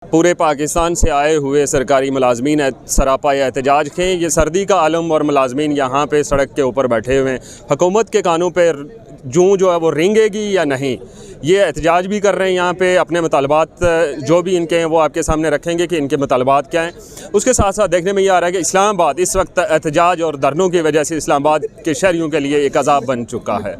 पूरे पाकिस्तान से आए हुए सरकारी मुलाजमीन सरापा एहतजाज थे। ये सर्दी का आलम और मुलाजमीन यहाँ पे सड़क के ऊपर बैठे हुए हैं। हुकूमत के कानों पर जूं जो है वो रेंगेगी या नहीं, ये एहतजाज भी कर रहे हैं। यहाँ पे अपने मुतालबात जो भी इनके हैं वो आपके सामने रखेंगे कि इनके मुतालबात क्या हैं। उसके साथ साथ देखने में ये आ रहा है कि इस्लामाबाद इस वक्त एहतजाज और धरनों की वजह से इस्लामाबाद के शहरियों के लिए एक अज़ाब बन चुका है।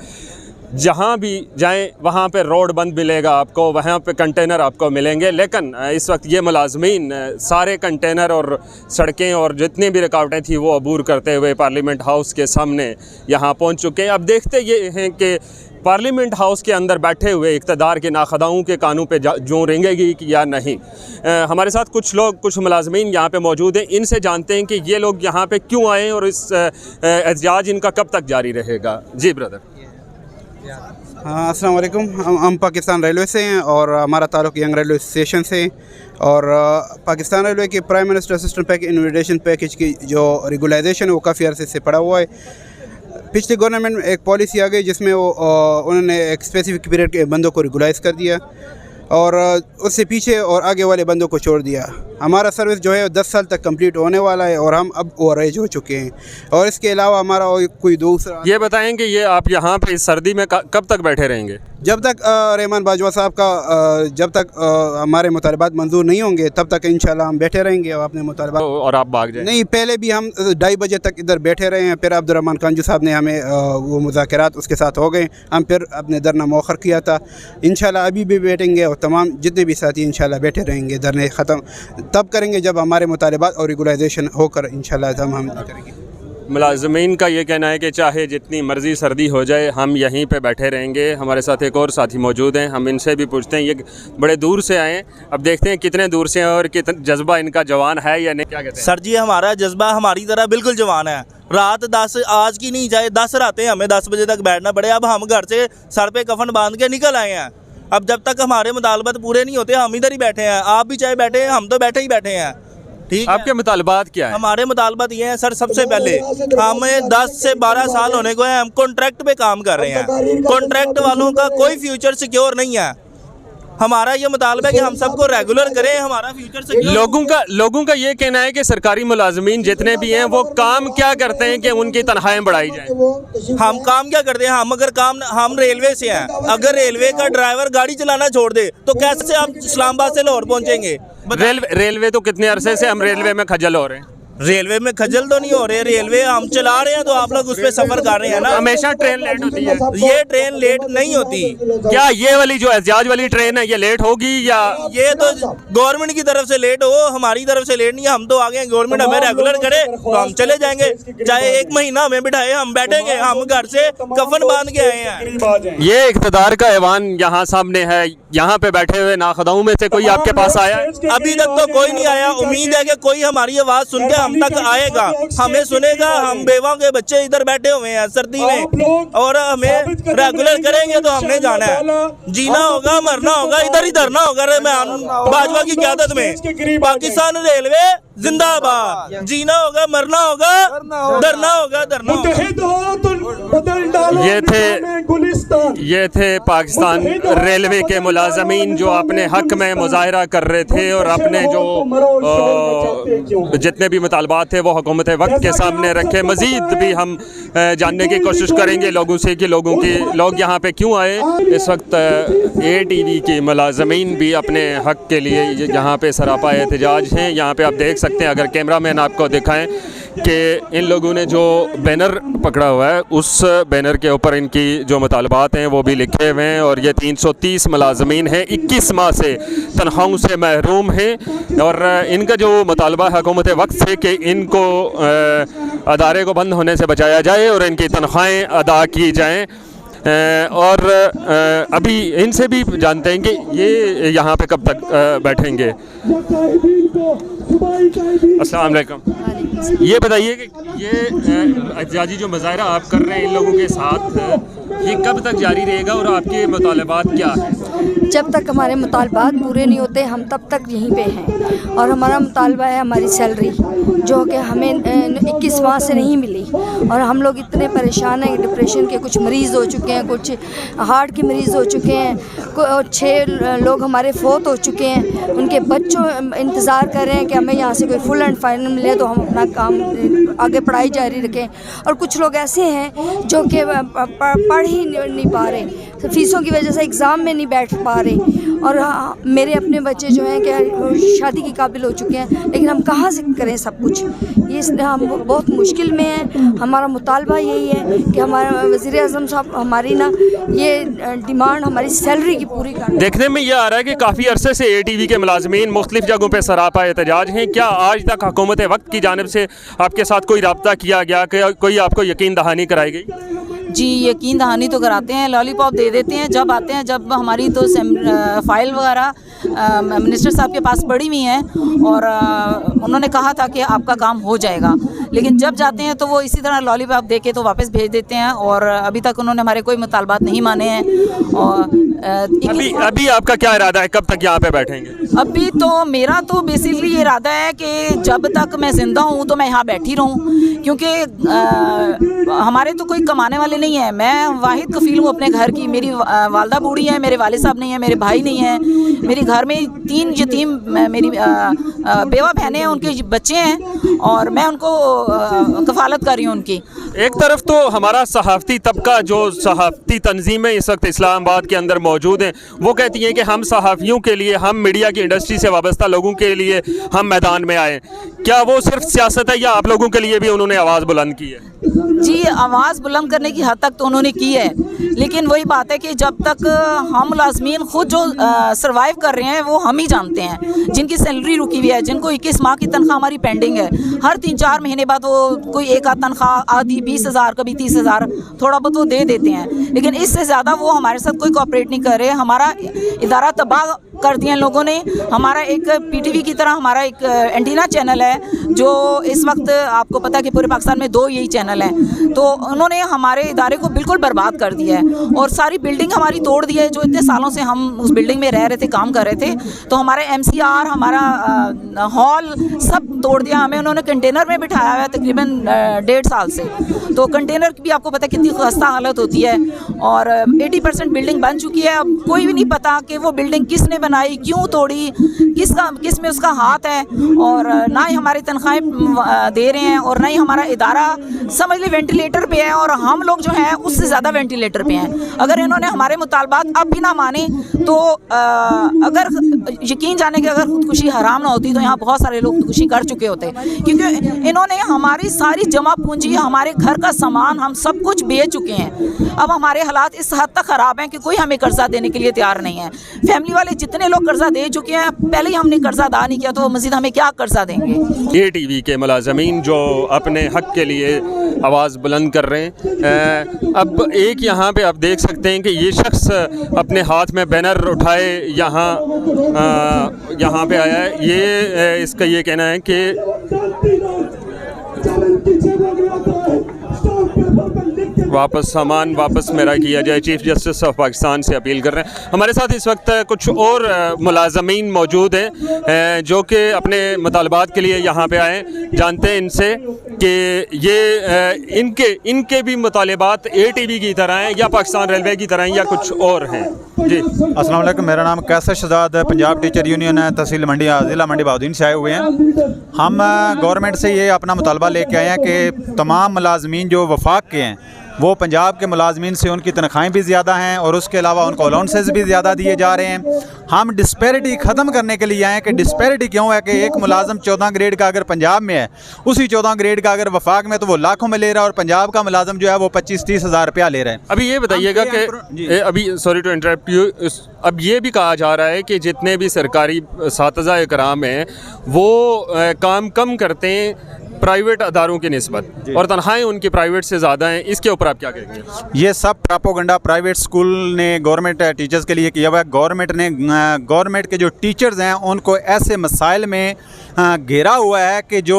जहाँ भी जाएं वहाँ पे रोड बंद मिलेगा आपको, वहाँ पे कंटेनर आपको मिलेंगे, लेकिन इस वक्त ये मुलाजमीन सारे कंटेनर और सड़कें और जितनी भी रुकावटें थी वो अबूर करते हुए पार्लियामेंट हाउस के सामने यहाँ पहुँच चुके हैं। अब देखते ये हैं कि पार्लियामेंट हाउस के अंदर बैठे हुए इक़्तिदार के नाखदाओं के कानों पे जूं रेंगेगी या नहीं। हमारे साथ कुछ लोग, कुछ मुलाजमीन यहाँ पे मौजूद हैं। इनसे जानते हैं कि ये लोग यहाँ पे क्यों आए और इस एहतजाज इनका कब तक जारी रहेगा। जी ब्रदर। हाँ, अस्सलाम वालेकुम। हम पाकिस्तान रेलवे से हैं और हमारा ताल्लुक़ यंग रेलवे स्टेशन से। और पाकिस्तान रेलवे के prime minister assistant package invitation package की जो रेगुलाइजेशन है वो काफ़ी अरसे से पड़ा हुआ है। पिछली गवर्नमेंट में एक पॉलिसी आ गई जिसमें वो उन्होंने एक स्पेसिफिक पीरियड के बंदों को रेगुलाइज कर दिया और उससे पीछे और आगे वाले बंदों को छोड़ दिया। हमारा सर्विस जो है 10 साल तक कंप्लीट होने वाला है और हम अब ओवर एज हो चुके हैं। और इसके अलावा हमारा कोई दूसरा, ये बताएं कि ये आप यहाँ पे इस सर्दी में कब तक बैठे रहेंगे? जब तक रहमान बाजवा साहब का जब तक हमारे मुतालबात मंजूर नहीं होंगे तब तक इंशाल्लाह हम बैठे रहेंगे और अपने मुतालबात। और आप भाग जाएं? नहीं, पहले भी हम 2:30 बजे तक इधर बैठे रहे हैं। फिर अब्दुर्रहमान कांजू साहब ने हमें वो मुज़ाकरात उसके साथ हो गए, हम फिर अपने धरना मौखर किया था। इंशाल्लाह अभी भी बैठेंगे और तमाम जितने भी साथी इंशाल्लाह बैठे रहेंगे। धरने ख़त्म तब करेंगे जब हमारे मुतालबात और रेगुलाइजेशन होकर इंशाल्लाह हम करेंगे। मुलाजमीन का ये कहना है कि चाहे जितनी मर्ज़ी सर्दी हो जाए हम यहीं पे बैठे रहेंगे। हमारे साथ एक और साथी मौजूद हैं, हम इनसे भी पूछते हैं। ये बड़े दूर से आए हैं, अब देखते हैं कितने दूर से हैं और कितना जज्बा इनका जवान है या नहीं। क्या कहते हैं सर जी? हमारा जज्बा हमारी तरह बिल्कुल जवान है। रात 10 आज की नहीं जाए 10 रातें हमें 10 बजे तक बैठना पड़े। अब हम घर से सर पे कफन बांध के निकल आए हैं। अब जब तक हमारे मुतालबात पूरे नहीं होते हम इधर ही बैठे हैं। आप भी चाहे बैठे हैं, हम तो बैठे ही बैठे हैं। ठीक है, आपके मुतालबात क्या है? हमारे मुतालबात ये हैं सर, सबसे पहले हमें 10 से 12 साल होने को है, हम कॉन्ट्रैक्ट पे काम कर रहे हैं। कॉन्ट्रैक्ट वालों का कोई फ्यूचर सिक्योर नहीं है। हमारा ये मुतालबा है कि हम सबको रेगुलर करें, हमारा फ्यूचर सिक्योर। लोगों का ये कहना है कि सरकारी मुलाजमीन जितने भी हैं वो काम क्या करते हैं कि उनकी तनख्वाहें बढ़ाई जाएं। हम काम क्या करते हैं? हम रेलवे से हैं। अगर रेलवे का ड्राइवर गाड़ी चलाना छोड़ दे तो कैसे आप इस्लामाबाद से लाहौर पहुंचेंगे? रेलवे तो कितने अरसे से हम रेलवे में खजल हो रहे हैं। रेलवे में खजल तो नहीं हो रहे, रेलवे हम चला रहे हैं तो आप लोग उस पर सफर कर रहे हैं ना। हमेशा ट्रेन लेट होती है। ये ट्रेन लेट नहीं होती। क्या ये वाली जो एहतजाज वाली ट्रेन है ये लेट होगी या? ये तो गवर्नमेंट की तरफ से लेट हो, हमारी तरफ से लेट नहीं है। हम तो आगे गवर्नमेंट हमें रेगुलर करे तो हम चले जाएंगे। चाहे 1 महीना हमें बिठाए हम बैठेंगे। हम घर से कफन बांध के आए हैं। ये इक़्तिदार का ऐवान यहाँ सामने है, यहाँ पे बैठे हुए नाखदाओं में से कोई आपके पास आया? अभी तक तो कोई नहीं आया। उम्मीद है कि कोई हमारी आवाज़ सुन के हम तक आएगा, हमें सुनेगा। हम बेवा के बच्चे इधर बैठे हुए हैं सर्दी में और हमें रेगुलर करेंगे तो हमने जाना है। जीना होगा, मरना होगा, इधर ही धरना होगा। बाजवा की क़यादत में पाकिस्तान रेलवे जिंदाबाद। जीना होगा, मरना होगा, धरना होगा, धरना होगा। ये थे पाकिस्तान रेलवे के मुलाजमीन जो अपने हक में मुजाहरा कर रहे थे और अपने जो जितने भी मुतालबात थे वो हुकूमत वक्त के सामने रखे। मज़ीद भी हम जानने की कोशिश करेंगे लोगों से कि लोग यहाँ पे क्यों आए। इस वक्त ATV की मुलाजमीन भी अपने हक के लिए यहाँ पे सरापा एहतजाज हैं। यहाँ पे आप देख सकते हैं, अगर कैमरामैन आपको दिखाएं कि इन लोगों ने जो बैनर पकड़ा हुआ है उस बैनर के ऊपर इनकी जो मुतालबात हैं वो भी लिखे हुए हैं। और ये 330 मुलाजमीन हैं, 21 माह से तनख्वाहों से महरूम हैं और इनका जो मुतालबा हुकूमत वक्त से कि इनको अदारे को बंद होने से बचाया जाए और इनकी तनख्वाहें अदा की जाएँ। और अभी इनसे भी जानते हैं कि ये यहाँ पे कब तक बैठेंगे। अस्सलाम वालेकुम। ये बताइए कि ये एहतजाजी जो मुजाहरा आप कर रहे हैं इन लोगों के साथ, ये कब तक जारी रहेगा और आपके मुतालबात क्या हैं? जब तक हमारे मुतालबात पूरे नहीं होते हम तब तक यहीं पे हैं। और हमारा मुतालबा है हमारी सैलरी, जो कि हमें 21 माह से नहीं मिली। और हम लोग इतने परेशान हैं, डिप्रेशन के कुछ मरीज़ हो चुके हैं, कुछ हार्ट के मरीज़ हो चुके हैं, 6 लोग हमारे फौत हो चुके हैं। उनके बच्चों इंतज़ार कर रहे हैं कि हमें यहाँ से कोई फुल एंड फाइनल मिले तो हम अपना काम आगे पढ़ाई जारी रखें। और कुछ लोग ऐसे हैं जो कि पढ़ ही नहीं पा रहे, फीसों की वजह से एग्ज़ाम में नहीं बैठ पा रहे। और मेरे अपने बच्चे जो हैं कि शादी के काबिल हो चुके हैं, लेकिन हम कहाँ से करें सब कुछ, ये हम बहुत मुश्किल में हैं। हमारा मुतालबा यही है कि हमारा वज़ीर-ए-आज़म साहब हमारी ना ये डिमांड हमारी सैलरी की पूरी कर। देखने में ये आ रहा है कि काफ़ी अरसे से ATV के मुलाजमीन मुख्तलिफ जगहों पर सरापा एहतजाज हैं। क्या आज तक हुकूमत वक्त की जानिब से आपके साथ कोई रब्ता किया गया, कि कोई आपको यकीन दहानी कराई गई? जी, यकीन दहानी तो कराते हैं, लॉलीपॉप दे देते हैं जब आते हैं। जब हमारी तो फ़ाइल वगैरह मिनिस्टर साहब के पास पड़ी हुई हैं और उन्होंने कहा था कि आपका काम हो जाएगा, लेकिन जब जाते हैं तो वो इसी तरह लॉलीपॉप दे के तो वापस भेज देते हैं। और अभी तक उन्होंने हमारे कोई मुतालबात नहीं माने हैं। और अभी आपका क्या इरादा है, कब तक यहाँ पे बैठेंगे? अभी तो मेरा तो बेसिकली ये इरादा है कि जब तक मैं ज़िंदा हूँ तो मैं यहाँ बैठी रहूँ, क्योंकि हमारे तो कोई कमाने वाले नहीं है। मैं वाहिद कफ़ील हूँ अपने घर की। मेरी वालदा बूढ़ी है, मेरे वाले साहब नहीं हैं, मेरे भाई नहीं हैं, मेरे घर में 3 यतीम मेरी बेवा बहनें हैं, उनके बच्चे हैं और मैं उनको कफ़ालत कर रही हूँ उनकी। एक तरफ तो हमारा सहाफ़ती तबका, जो सहाफ़ती तंजीमें इस वक्त इस्लामाबाद के अंदर मौजूद हैं, वो कहती हैं कि हम सहाफ़ियों के लिए, हम मीडिया की इंडस्ट्री से वाबस्ता लोगों के लिए हम मैदान में आए। क्या वो सिर्फ सियासत है या आप लोगों के लिए भी उन्होंने आवाज़ बुलंद की है? जी, आवाज़ बुलंद करने की हद तक तो उन्होंने की है, लेकिन वही बात है कि जब तक हम मुलाज़मीन खुद जो सर्वाइव कर रहे हैं वो हम ही जानते हैं। जिनकी सैलरी रुकी हुई है, जिनको 21 माह की तनख्वाह हमारी पेंडिंग है, हर 3-4 महीने बाद वो कोई एक आध तनख्वाह आधी 20,000 कभी 30,000 थोड़ा बहुत वो दे देते हैं, लेकिन इससे ज़्यादा वो हमारे साथ कोई कोऑपरेट नहीं कर रहे। हमारा इदारा तबाह कर दिया लोगों ने। हमारा एक PTV की तरह हमारा एक एंटीना चैनल है, जो इस वक्त आपको पता है कि पूरे पाकिस्तान में 2 यही चैनल हैं, तो उन्होंने हमारे इदारे को बिल्कुल बर्बाद कर दिया है और सारी बिल्डिंग हमारी तोड़ दी है। जो इतने सालों से हम उस बिल्डिंग में रह रहे थे, काम कर रहे थे, तो हमारे MCR, हमारा हॉल सब तोड़ दिया। हमें उन्होंने कंटेनर में बिठाया हुआ है तकरीबन 1.5 साल से। तो कंटेनर की भी आपको पता है कितनी खस्ता हालत होती है और 80% बिल्डिंग बन चुकी है। अब कोई भी नहीं पता कि वो बिल्डिंग किसने बनाई, क्यों तोड़ी, किस में उसका हाथ है। और ना ही हमारी तनख्वाहें दे रहे हैं और ना ही हमारा इदारा समझ ली वेंटिलेटर पे है, और हम लोग जो हैं उससे ज़्यादा वेंटिलेटर पे हैं। अगर इन्होंने हमारे मुतालबात अब भी ना माने तो अगर यकीन जाने कि अगर खुदकुशी हराम ना होती तो यहाँ बहुत सारे लोग खुदकुशी कर चुके होते, क्योंकि इन्होंने हमारी सारी जमा पूंजी, हमारे घर का सामान, हम सब कुछ बेच चुके हैं। अब हमारे हालात इस हद तक ख़राब हैं कि कोई हमें कर्जा देने के लिए तैयार नहीं है। फैमिली वाले जितने लोग कर्जा दे चुके हैं, पहले ही हमने कर्जा अदा नहीं किया तो मज़ीद हमें क्या कर्जा देंगे। ATV के मुलाजमीन जो अपने हक़ के लिए आवाज़ बुलंद कर रहे हैं। अब एक यहाँ पे आप देख सकते हैं कि ये शख्स अपने हाथ में बैनर उठाए यहाँ पे आया है। ये इसका ये कहना है कि सामान वापस मेरा किया जाए। चीफ जस्टिस ऑफ पाकिस्तान से अपील कर रहे हैं। हमारे साथ इस वक्त कुछ और मुलाजमीन मौजूद हैं जो कि अपने मुतालबात के लिए यहाँ पे आए। जानते हैं इनसे कि ये इनके भी मुतालबात ATV की तरह हैं या पाकिस्तान रेलवे की तरह हैं या कुछ और हैं। जी, अस्सलाम वालेकुम। मेरा नाम कैसर शहजाद, पंजाब टीचर यूनियन है, तहसील मंडी, ज़िला मंडी बहाउद्दीन से आए हुए हैं। हम गवर्नमेंट से ये अपना मुतालबा लेके आए हैं कि तमाम मुलाजमीन जो वफाक के हैं, वो पंजाब के मुलाजमीन से उनकी तनख्वाहें भी ज़्यादा हैं और उसके अलावा उनको अलाउंसेस भी ज़्यादा दिए जा रहे हैं। हम डिस्पैरिटी ख़त्म करने के लिए आए हैं कि डिस्पैरिटी क्यों है कि एक मुलाजम 14 ग्रेड का अगर पंजाब में है, उसी 14 ग्रेड का अगर वफाक में तो वो लाखों में ले रहा है और पंजाब का मुलाजम जो है वो 25-30 हज़ार रुपया ले रहा है। अभी ये बताइएगा कि अभी सॉरी टू इंटरप्ट यू, अब ये भी कहा जा रहा है कि जितने भी सरकारी सातज़ा इकराम हैं वो काम कम करते हैं प्राइवेट अदारों की निस्बत और तनख्वाहें उनकी प्राइवेट से ज़्यादा हैं, इसके ऊपर आप क्या कहेंगे? ये सब प्रोपोगंडा प्राइवेट स्कूल ने गवर्नमेंट टीचर्स के लिए किया हुआ है। गवर्नमेंट के जो टीचर्स हैं उनको ऐसे मसाइल में घेरा हुआ है कि जो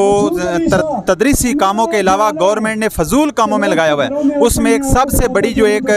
तदरीसी कामों के अलावा गवर्नमेंट ने फजूल कामों में लगाया हुआ है। उसमें एक सबसे बड़ी जो एक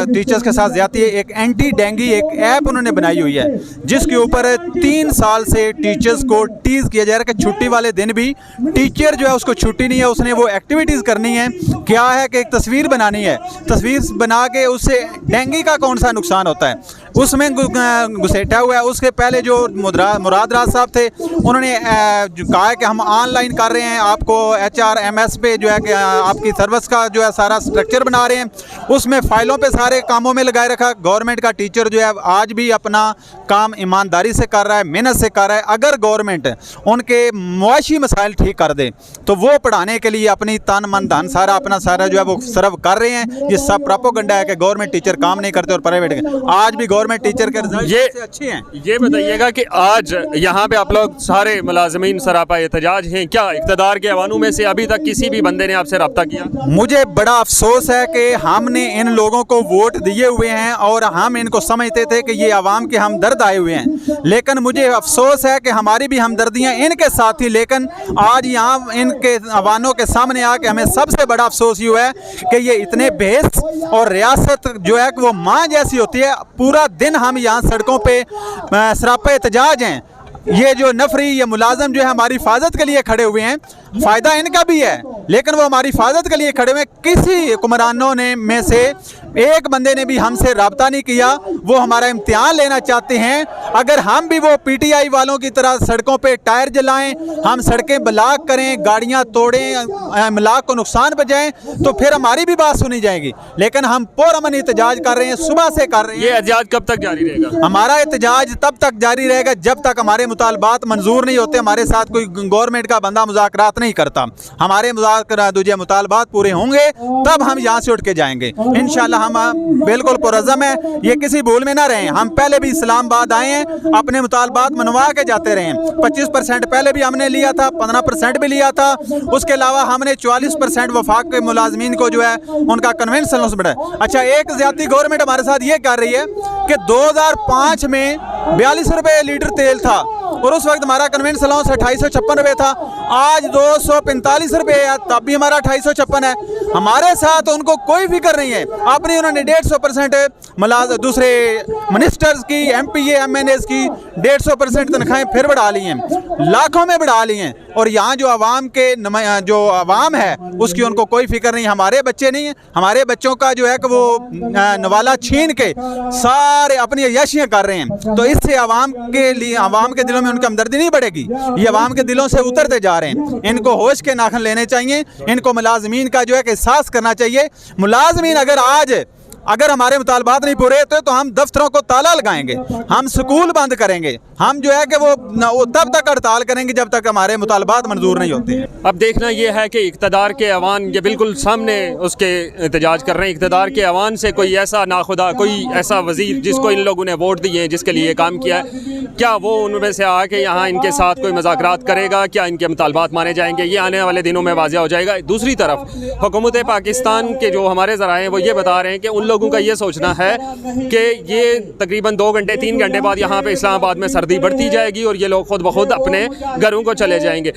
टीचर्स के साथ ज़्यादती है, एक एंटी डेंगी एक ऐप उन्होंने बनाई हुई है जिसके ऊपर 3 साल से टीचर्स को टीज़ किया जा रहा है कि छुट्टी वाले दिन भी टीचर जो है उसको छुट्टी नहीं है, उसने वो एक्टिविटीज़ करनी है। क्या है कि एक तस्वीर बनानी है, तस्वीर बना के उससे डेंगू का कौन सा नुकसान होता है उसमें घुसेटा हुआ है। उसके पहले जो मुराद राज साहब थे उन्होंने कहा है कि हम ऑनलाइन कर रहे हैं, आपको HRMS पे जो है कि आपकी सर्विस का जो है सारा स्ट्रक्चर बना रहे हैं, उसमें फ़ाइलों पे सारे कामों में लगाए रखा। गवर्नमेंट का टीचर जो है आज भी अपना काम ईमानदारी से कर रहा है, मेहनत से कर रहा है। अगर गवर्नमेंट उनके मुआशी मसाइल ठीक कर दे तो वो पढ़ाने के लिए अपनी तन मन धन सारा अपना सारा जो है वो सर्व कर रहे हैं। ये सब प्रोपोगंडा है कि गवर्नमेंट टीचर काम नहीं करते और प्राइवेट आज भी गवर्नमेंट टीचर के रिजल्ट से अच्छे हैं। ये बताइएगा कि आज यहाँ पे आप लोग सारे मुलाजमीन सरापा एहतजाज हैं, क्या इक़्तिदार के ऐवानों में से अभी तक किसी भी बंदे ने आपसे रब्ता किया? मुझे बड़ा अफसोस है कि हमने इन लोगों को वोट दिए हुए हैं और हम इनको समझते थे कि ये आवाम के हमदर्द आए हुए हैं, लेकिन मुझे अफसोस है कि हमारी भी हमदर्दियाँ इनके साथ थी। लेकिन आज यहाँ इनके अवानों के सामने आके हमें सबसे बड़ा अफसोस ये है कि ये इतने बेहस और रियासत जो है कि वो माँ जैसी होती है। पूरा दिन हम यहाँ सड़कों पे सरापा एहतजाज हैं। ये जो नफरी ये मुलाजम जो है हमारी हिफाजत के लिए खड़े हुए हैं, फ़ायदा इनका भी है लेकिन वो हमारी हिफाजत के लिए खड़े हुए। किसी हुक्मरानों ने में से एक बंदे ने भी हमसे रब्ता नहीं किया। वो हमारा इम्तिहान लेना चाहते हैं। अगर हम भी वो PTI वालों की तरह सड़कों पे टायर जलाएं, हम सड़कें ब्लॉक करें, गाड़ियां तोड़ें, इमलाक को नुकसान पहुंचाएं तो फिर हमारी भी बात सुनी जाएगी। लेकिन हम पुरअमन एहतजाज कर रहे हैं, सुबह से कर रहे हैं। ये एहतजाज कब तक जारी रहेगा? हमारा एहतजाज तब तक जारी रहेगा जब तक हमारे मुतालबात मंजूर नहीं होते। हमारे साथ कोई गवर्नमेंट का बंदा मुज़ाकरात नहीं करता। हमारे मुतालबात पूरे होंगे तब हम यहाँ से उठ के जाएंगे इंशाल्लाह। हम बिल्कुल पुरज़म है, ये किसी भूल में ना रहें। हम पहले भी इस्लामाबाद आए हैं, अपने मुतालबात मनवा के जाते रहे हैं। 25% पहले भी हमने लिया था, 15% भी लिया था। उसके अलावा हमने 44% वफाक के मुलाजमीन को जो है उनका कन्वेंस बढ़ा। अच्छा, एक ज़्यादती गवर्नमेंट हमारे साथ ये कर रही है कि 2005 में 42 रुपये लीटर तेल था और उस वक्त हमारा कन्वेंस अलाउंस 2856 रुपये था। आज 245 रुपये है, तब भी हमारा 2856 है। हमारे साथ उनको कोई फिक्र नहीं है। अपनी उन्होंने 150% दूसरे मिनिस्टर्स की, MPA MNAs की 150% तनख्वाहें फिर बढ़ा ली हैं, लाखों में बढ़ा ली हैं। और यहाँ जो आवाम के जो आवाम है उसकी उनको कोई फिक्र नहीं। हमारे बच्चे नहीं हैं, हमारे बच्चों का जो है कि वो नवाला छीन के सारे अपनी अय्याशियाँ कर रहे हैं। तो इससे आवाम के लिए, आवाम के दिलों में उनकी हमदर्दी नहीं बढ़ेगी। ये आवाम के दिलों से उतरते जा रहे हैं। इनको होश के नाखन लेने चाहिए। इनको मुलाजमीन का जो है कि एहसास करना चाहिए। मुलाजमीन अगर हमारे मुतालबात नहीं पूरे होते तो हम दफ्तरों को ताला लगाएंगे, हम स्कूल बंद करेंगे, हम जो है कि वो तब तक हड़ताल करेंगे जब तक हमारे मुतालबात मंजूर नहीं होते हैं। अब देखना ये है कि इक़्तिदार के ऐवान ये बिल्कुल सामने उसके एहतजाज कर रहे हैं। इक़्तिदार के ऐवान से कोई ऐसा नाखुदा, कोई ऐसा वज़ीर जिसको इन लोगों ने वोट दिए हैं, जिसके लिए काम किया है, क्या वो उनमें से आके यहाँ इनके साथ कोई मुज़ाकरात करेगा? क्या इनके मुतालबात माने जाएंगे? ये आने वाले दिनों में वाज़ेह हो जाएगा। दूसरी तरफ हुकूमत पाकिस्तान के जो हमारे ज़राए हैं वो ये बता रहे हैं कि उन लोगों का ये सोचना है कि ये तकरीबन 2 घंटे 3 घंटे बाद यहाँ पे इस्लामाबाद में सर्दी बढ़ती जाएगी और ये लोग खुद ब खुद अपने घरों को चले जाएंगे।